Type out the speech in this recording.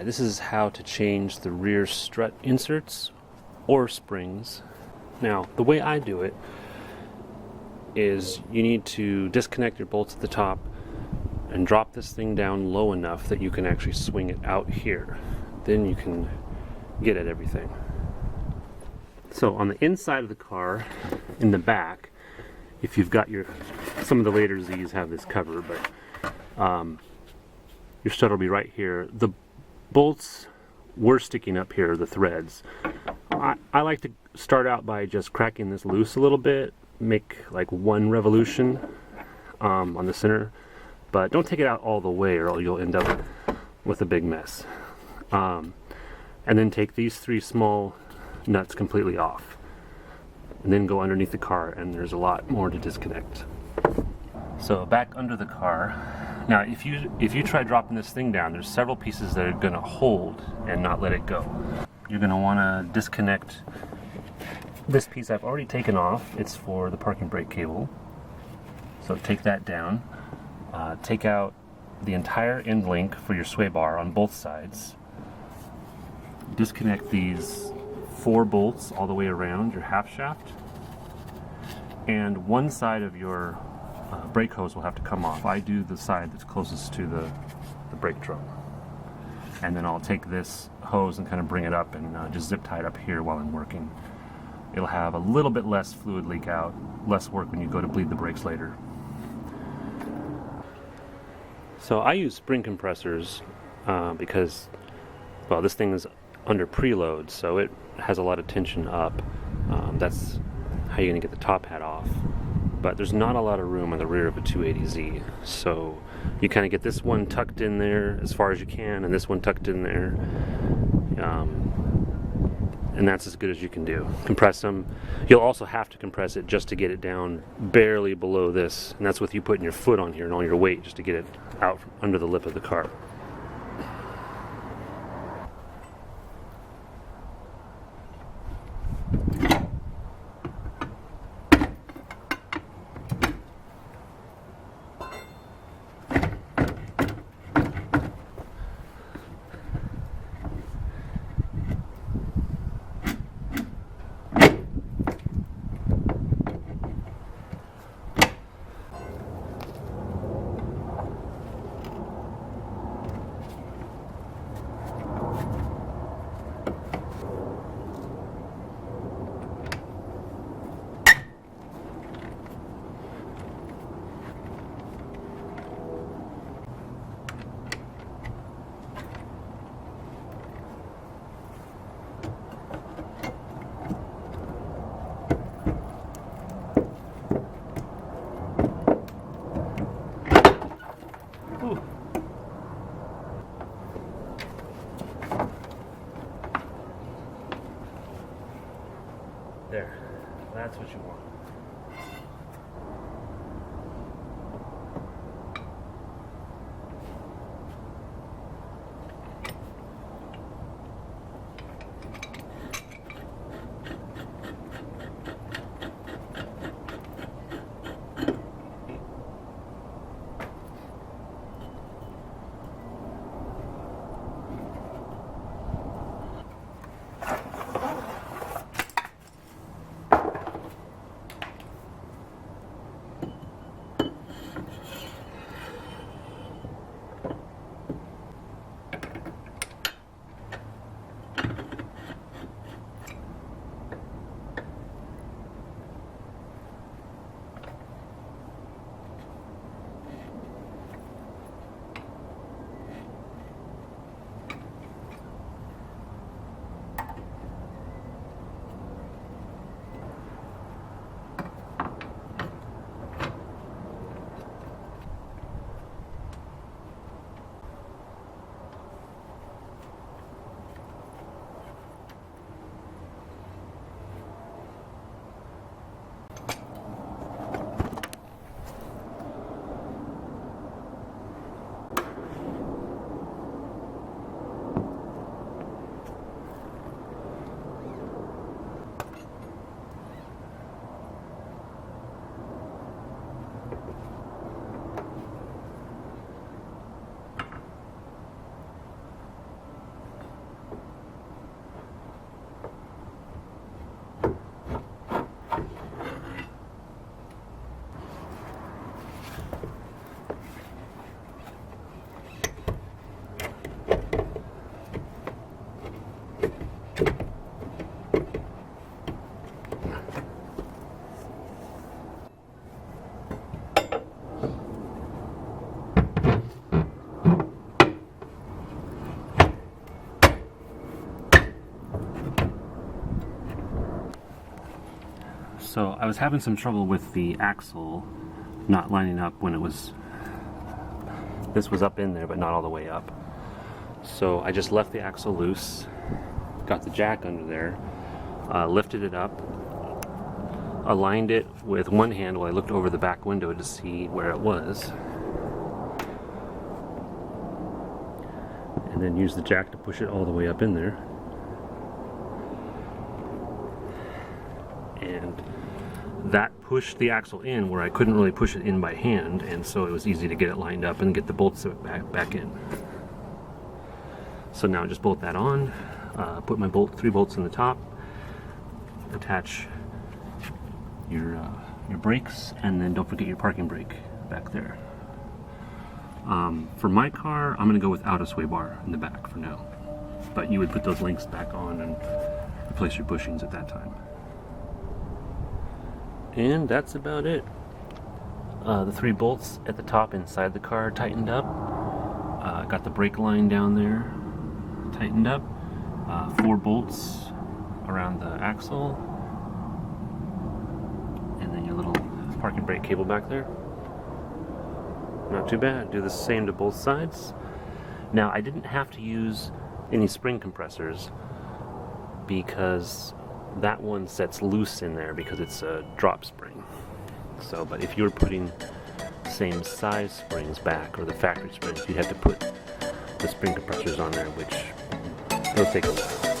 Alright, this is how to change the rear strut inserts or springs. Now, the way I do it is you need to disconnect your bolts at the top and drop this thing down low enough that you can actually swing it out here. Then you can get at everything. So on the inside of the car, in the back, if you've got some of the later Z's have this cover, but your strut will be right here. The bolts were sticking up here, the threads. I like to start out by just cracking this loose a little bit, make like one revolution on the center, but don't take it out all the way or you'll end up with a big mess. And then take these three small nuts completely off, and then go underneath the car, and there's a lot more to disconnect. So back under the car. Now, if you try dropping this thing down, there's several pieces that are going to hold and not let it go. You're going to want to disconnect this piece I've already taken off. It's for the parking brake cable. So take that down. Take out the entire end link for your sway bar on both sides. Disconnect these 4 bolts all the way around your half shaft. And one side of your brake hose will have to come off. I do the side that's closest to the brake drum. And then I'll take this hose and kind of bring it up and just zip tie it up here while I'm working. It'll have a little bit less fluid leak out, less work when you go to bleed the brakes later. So I use spring compressors because, well, this thing is under preload, so it has a lot of tension up. That's how you're going to get the top hat off. But there's not a lot of room on the rear of a 280Z, so you kind of get this one tucked in there as far as you can, and this one tucked in there, and that's as good as you can do. Compress them. You'll also have to compress it just to get it down barely below this, and that's with you putting your foot on here and all your weight just to get it out from under the lip of the car. There, that's what you want. So I was having some trouble with the axle not lining up when it was, this was up in there but not all the way up. So I just left the axle loose, got the jack under there, lifted it up, aligned it with one hand while I looked over the back window to see where it was, and then used the jack to push it all the way up in there. And that pushed the axle in where I couldn't really push it in by hand, and so it was easy to get it lined up and get the bolts back in. So now just bolt that on, put my 3 bolts in the top, attach your brakes, and then don't forget your parking brake back there. For my car, I'm going to go without a sway bar in the back for now, but you would put those links back on and replace your bushings at that time. And that's about it. The 3 bolts at the top inside the car tightened up. Got the brake line down there tightened up. 4 bolts around the axle. And then your little parking brake cable back there. Not too bad. Do the same to both sides. Now, I didn't have to use any spring compressors because that one sets loose in there because it's a drop spring. So, but if you were putting same size springs back, or the factory springs, you'd have to put the spring compressors on there, which they'll take a while.